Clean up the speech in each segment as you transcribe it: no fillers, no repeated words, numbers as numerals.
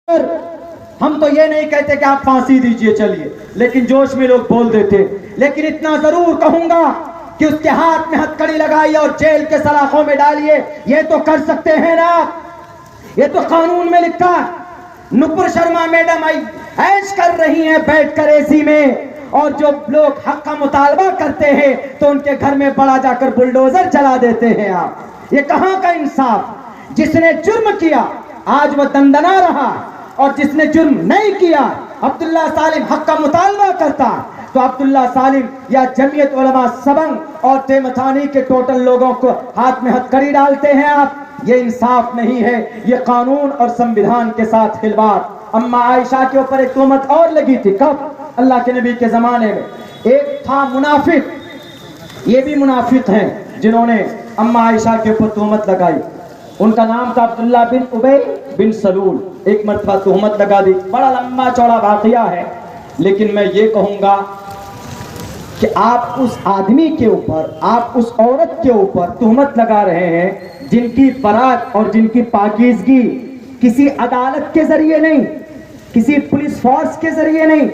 हम तो ये नहीं कहते कि आप फांसी दीजिए चलिए, लेकिन जोश में लोग बोल देते। लेकिन इतना जरूर कहूंगा कि उसके हाथ में हथकड़ी लगाइए और जेल के सलाखों में डालिए। ये तो कर सकते हैं ना, ये तो कानून में लिखा। नुपुर शर्मा मैडम ऐश कर रही हैं बैठकर एसी में, और जो लोग हक का मुतालबा करते हैं तो उनके घर में बड़ा जाकर बुलडोजर चला देते हैं। आप ये कहां का इंसाफ? जिसने जुर्म किया आज वह दंदना रहा, और जिसने जुर्म नहीं किया, अब्दुल्ला सालिम हक का मुतालबा करता तो अब्दुल्ला सालिम या जमीयत उलमा सबंग और तेमथानी के टोटल लोगों को हाथ में हथकड़ी डालते हैं आप। ये इंसाफ नहीं है, ये कानून और संविधान के साथ खिलवाड़। अम्मा आयशा के ऊपर एक तोहमत और लगी थी, कब? अल्लाह के नबी के जमाने में। एक था मुनाफिक, ये भी मुनाफिक हैं जिन्होंने अम्मा आयशा के ऊपर तोहमत लगाई। उनका नाम था अब्दुल्ला बिन उबई बिन सलूल। एक मरतबा तोहमत लगा दी, बड़ा लंबा चौड़ा वाकया है, लेकिन मैं ये कहूंगा कि आप उस आदमी के ऊपर, आप उस औरत के ऊपर तोहमत लगा रहे हैं जिनकी बरात और जिनकी पाकीज़गी किसी अदालत के जरिए नहीं, किसी पुलिस फोर्स के जरिए नहीं,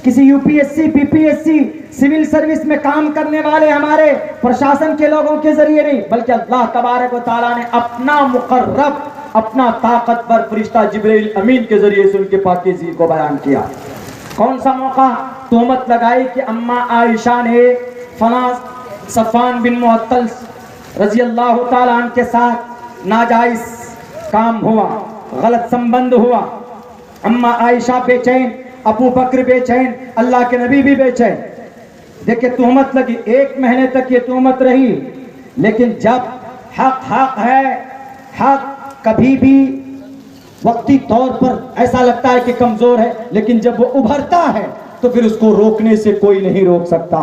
किसी यूपीएससी पीपीएससी सिविल सर्विस में काम करने वाले हमारे प्रशासन के लोगों के जरिए नहीं, बल्कि अल्लाह तबारक व तआला ने अपना मुकर्रब, अपना ताकतवर फरिश्ता जिब्रील अमीन के जरिए से उनके पाकीज़गी को बयान किया। कौन सा मौका? तोहमत लगाई कि अम्मा आयशा ने फला सफ़ान बिन मुअत्तल रजी अल्लाह तआला अन्हु के साथ नाजायज काम हुआ, गलत संबंध हुआ। अम्मा आयशा बेचैन, अबू बकर बेचैन, अल्लाह के नबी भी बेचैन। देखिए तोहमत लगी, 1 महीने तक ये तोहमत रही, लेकिन जब हक है, हक कभी भी वक्ती तौर पर ऐसा लगता है कि कमजोर है, लेकिन जब वो उभरता है तो फिर उसको रोकने से कोई नहीं रोक सकता।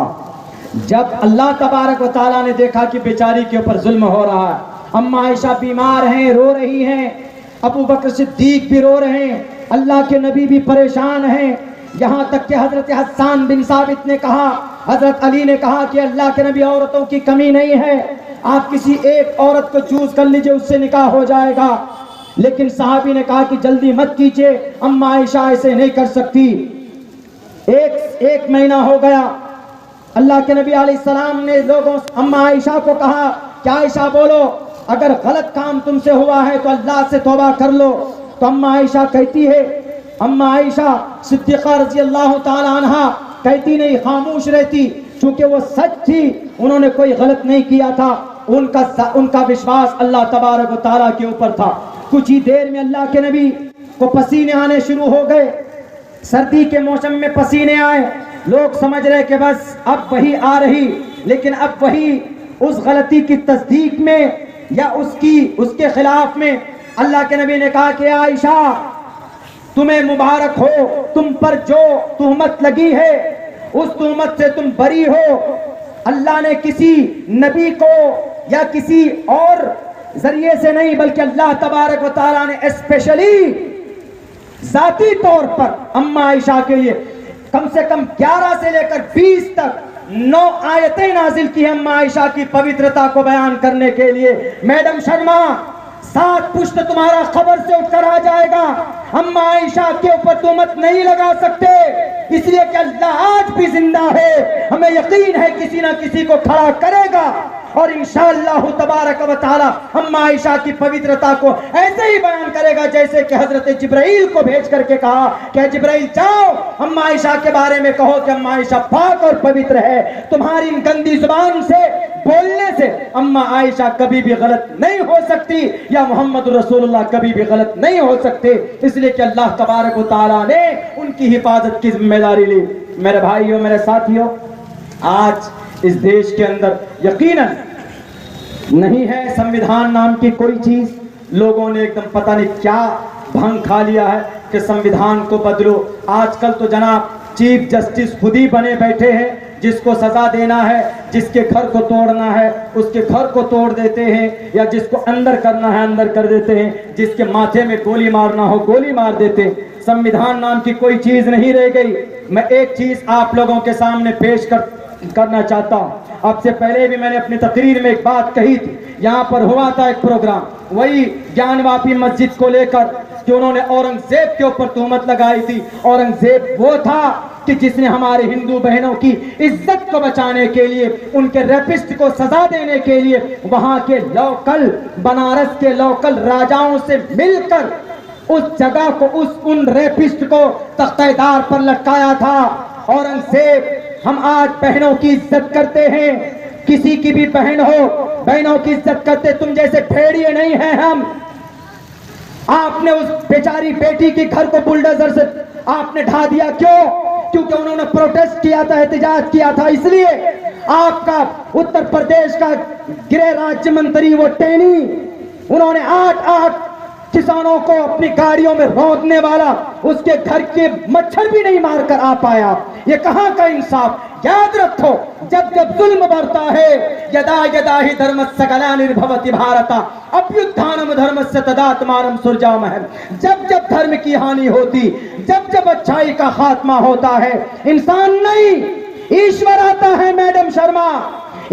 जब अल्लाह तबारक व तआला ने देखा कि बेचारी के ऊपर जुल्म हो रहा है, अम्मा आयशा बीमार हैं, रो रही हैं, अबू बकर सिद्दीक भी रो रहे हैं, अल्लाह के नबी भी परेशान हैं, यहाँ तक कि हजरत हस्सान बिन साबित ने कहा, हजरत अली ने कहा कि अल्लाह के नबी औरतों की कमी नहीं है, आप किसी एक औरत को चूज कर लीजिए, उससे निकाह हो जाएगा। लेकिन साहबी ने कहा कि जल्दी मत कीजिए, अम्मा आयशा ऐसे नहीं कर सकती। एक महीना हो गया, अल्लाह के नबी अलैहिस्सलाम ने लोगों अम्मा आयशा को कहा कि आयशा बोलो, अगर गलत काम तुमसे हुआ है तो अल्लाह से तौबा कर लो। तो अम्मा आयशा कहती है, अम्मा आयशा सिद्दीक़ा रज़ी अल्लाह ताला अन्हा कहती नहीं, खामोश रहती, क्योंकि वो सच थी, उन्होंने कोई गलत नहीं किया था। उनका विश्वास अल्लाह तबारक व तआला के ऊपर था। कुछ ही देर में अल्लाह के नबी को पसीने आने शुरू हो गए। सर्दी के मौसम में पसीने आए, लोग समझ रहे कि बस अब वही आ रही, लेकिन अब वही उस गलती की तस्दीक में या उसके खिलाफ में अल्लाह के नबी ने कहा कि आयशा तुम्हें मुबारक हो, तुम पर जो तुहमत लगी है उस तुहमत से तुम बरी हो। अल्लाह ने किसी नबी को या किसी और जरिए से नहीं, बल्कि अल्लाह तबारक व तआला ने स्पेशली जाती तौर पर अम्मा आयशा के लिए कम से कम 11 से लेकर 20 तक 9 आयतें नाजिल की है अम्मा आयशा की पवित्रता को बयान करने के लिए। मैडम शर्मा, 7 पुश्त तुम्हारा खबर से उठकर आ जाएगा। अम्मा आयशा के ऊपर तुहमत नहीं लगा सकते, इसलिए कि अल्लाह आज भी जिंदा है। हमें यकीन है किसी ना किसी को खड़ा करेगा, और इंशाअल्लाह तबारक व तआला अम्मा आयशा की पवित्रता को ऐसे ही बयान करेगा जैसे कि हजरत जिब्राइल को भेज करके कहा कि जिब्राइल जाओ अम्मा आयशा के बारे में कहो कि अम्मा आयशा पाक और पवित्र है। तुम्हारी गंदी जुबान से बोलने से अम्मा आयशा कभी भी गलत नहीं हो सकती, या मोहम्मद रसूलुल्लाह कभी भी गलत नहीं हो सकते, इसलिए कि अल्लाह तबारक व तआला ने उनकी हिफाजत की जिम्मेदारी ली। मेरे भाइयों, मेरे साथियों, आज इस देश के अंदर यकीनन नहीं है संविधान नाम की कोई चीज। लोगों ने एकदम पता नहीं क्या भंग खा लिया है कि संविधान को बदलो। आजकल तो जनाब चीफ जस्टिस खुद ही बने बैठे हैं, जिसको सजा देना है, जिसके घर को तोड़ना है उसके घर को तोड़ देते हैं, या जिसको अंदर करना है अंदर कर देते हैं, जिसके माथे में गोली मारना हो गोली मार देते हैं। संविधान नाम की कोई चीज नहीं रह गई। मैं एक चीज आप लोगों के सामने पेश करना चाहता हूं। अब से पहले भी मैंने अपनी तकरीर में एक बात कही थी, यहाँ पर हुआ था एक प्रोग्राम, वही ज्ञानवापी मस्जिद को लेकर कि उन्होंने औरंगजेब के ऊपर तहमत लगाई थी। औरंगजेब वो था कि जिसने हमारे हिंदू बहनों की इज्जत को बचाने के लिए, उनके रेपिस्ट को सजा देने के लिए वहां के लोकल, बनारस के लोकल राजाओं से मिलकर उस जगह को, उन रेपिस्ट को तख्तेदार पर लटकाया था। औरंगजेब, हम आज बहनों की इज्जत करते हैं, किसी की भी बहन हो, बहनों की इज्जत करते, तुम जैसे भेड़िए नहीं हैं हम। आपने उस बेचारी बेटी के घर को बुलडोजर से आपने ढा दिया, क्यों? क्योंकि उन्होंने प्रोटेस्ट किया था, एहतजाज किया था, इसलिए। आपका उत्तर प्रदेश का गृह राज्य मंत्री वो टेनी, उन्होंने 8 किसानों को अपनी गाड़ियों में रौंदने वाला, उसके घर के मच्छर भी नहीं मारकर आ पाया। ये कहां का इंसाफ? याद रखो, जब जब जुल्म बढ़ता है, यदा यदा ही धर्मस्य ग्लानिर्भवति भारत अभ्युत्थानम धर्मस्य तदात्मानं सृजामहे। जब जब धर्म की हानि होती, जब जब अच्छाई का खात्मा होता है, इंसान नहीं, ईश्वर आता है। मैडम शर्मा,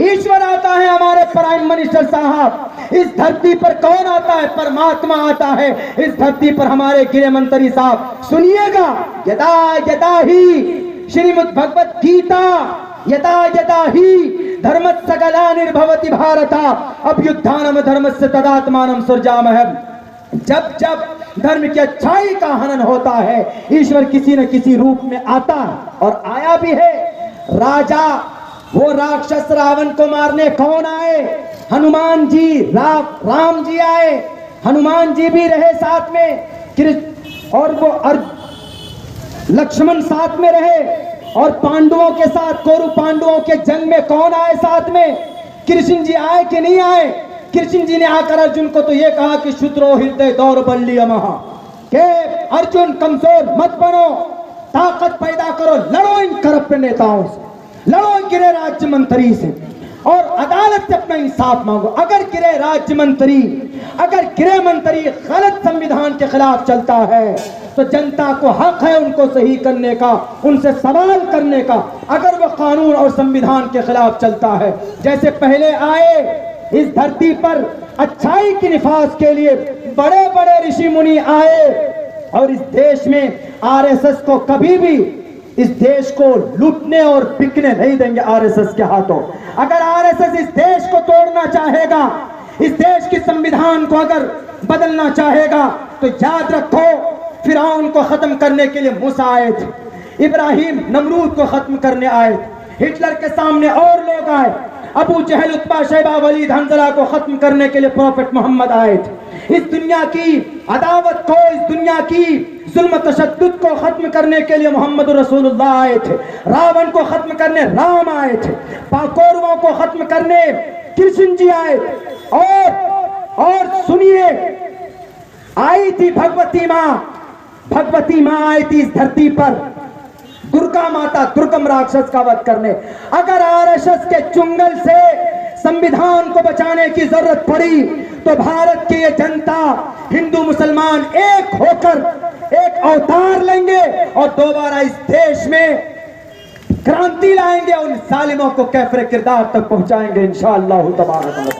ईश्वर आता है। हमारे प्राइम मिनिस्टर साहब, इस धरती पर कौन आता है? परमात्मा आता है। इस धरती पर हमारे गृह मंत्री साहब, सुनिएगा, यदा यदा ही श्रीमद् भगवत गीता, यदा यदा ही धर्मस्य ग्लानिर्भवति भारत अभ्युत्थानम धर्मस्य तदात्मानं सृजामहे। जब जब धर्म की अच्छाई का हनन होता है, ईश्वर किसी न किसी रूप में आता है, और आया भी है। राजा, वो राक्षस रावण को मारने कौन आए? हनुमान जी, राम जी आए, हनुमान जी भी रहे साथ में, और वो लक्ष्मण साथ में रहे, और पांडवों के साथ, कौरव पांडवों के जंग में कौन आए साथ में? कृष्ण जी आए कि नहीं आए? कृष्ण जी ने आकर अर्जुन को तो ये कहा कि शुत्रो हृदय दौर्बल्य महा, के अर्जुन कमजोर मत बनो, ताकत पैदा करो, लड़ो इन करप्ट नेताओं से, लड़ो गृह राज्य मंत्री से, और अदालत से अपना इंसाफ मांगो। अगर गृह राज्य मंत्री, अगर गृह मंत्री गलत संविधान के खिलाफ चलता है, तो जनता को हक है उनको सही करने का, उनसे सवाल करने का। अगर वो कानून और संविधान के खिलाफ चलता है, जैसे पहले आए इस धरती पर अच्छाई की निफाज के लिए बड़े बड़े ऋषि मुनि आए, और इस देश में आरएसएस को कभी भी, इस देश को लूटने और बिकने नहीं देंगे आरएसएस के हाथों। अगर आरएसएस इस देश को तोड़ना चाहेगा, इस देश के संविधान को अगर बदलना चाहेगा, तो याद रखो, फिरौन को खत्म करने के लिए मूसा आए थे, इब्राहिम नमरूद को खत्म करने आए थे, हिटलर के सामने और लोग आए, अबू जहल, उत्बा, शैबा, वलीद, हंजला को खत्म करने के लिए प्रॉफेट मोहम्मद आए थे। इस दुनिया की अदावत को, इस दुनिया की जुल्म तशद्दुद को खत्म करने के लिए मोहम्मद रसूलुल्लाह आए थे। रावण को खत्म करने राम आए थे। कौरवों को खत्म करने कृष्ण जी आए। और सुनिए, आई थी भगवती माँ, भगवती माँ आई थी इस धरती पर, दुर्गा माता, दुर्गम राक्षस का वध करने। अगर आरएसएस के चुंगल से संविधान को बचाने की जरूरत पड़ी, तो भारत की ये जनता, हिंदू मुसलमान एक होकर एक अवतार लेंगे और दोबारा इस देश में क्रांति लाएंगे, और इन जालिमों को कैफरे किरदार तक पहुंचाएंगे इंशाअल्लाह तबारक।